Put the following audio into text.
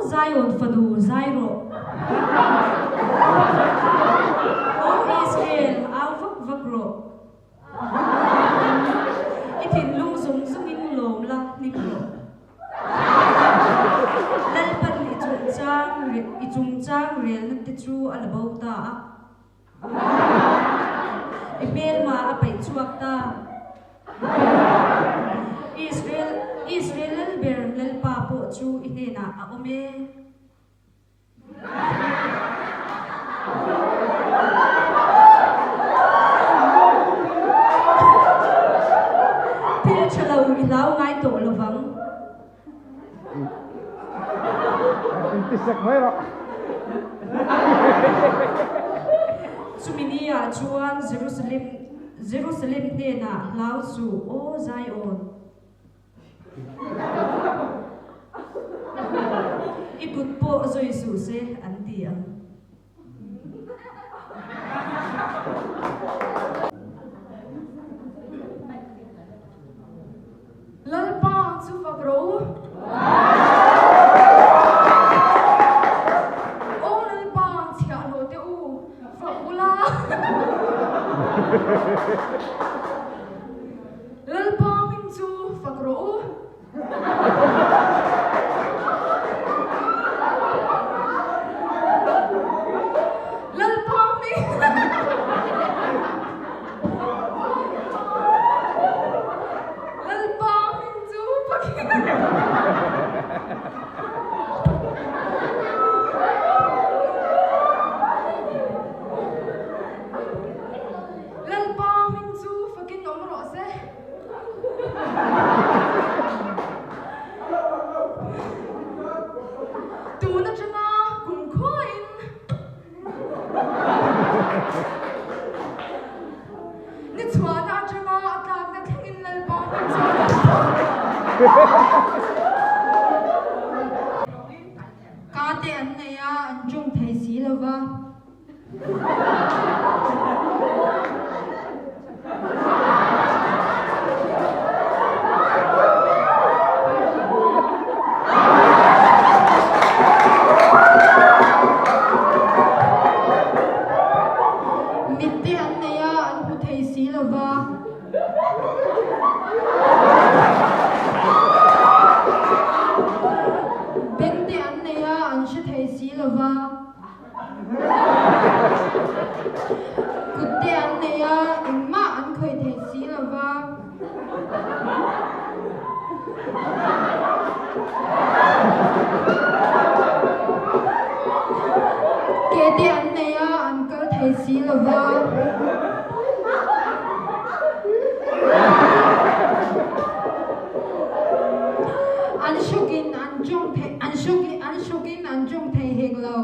Zion fadu Zairo. O Israel avak vakro. Itin lung zung zungin lom la nikro. Lalpan itung chang real nagtitru alabauta. Ipel ma apay chuak ta. Israel ber lalpa po chu inena aome. Til chalaw ilaw ngay to lovang. Intisak mo yun. Suminia chuan Jerusalem nena law su o Zion. Ikut po zo Isuse antiang. Lalpa su fagro. O lalpa tia lo te u fagula. Lalpa min su fagro. Lalpa min. Lalpa min su Lalpa min su fucking nomor se. Tu na chana kung coin. Ni chua na chana atak na thingin lalpa min su. Kate an na ya anjung thai si lava. Mitte an na ya anhu thai si lava. Bente an na ya anshe thai si lava. Kutte an na ya imma an khoi thai si lava. Kete an na ya uncle thai si lava. Anshugin anjung thai heglo.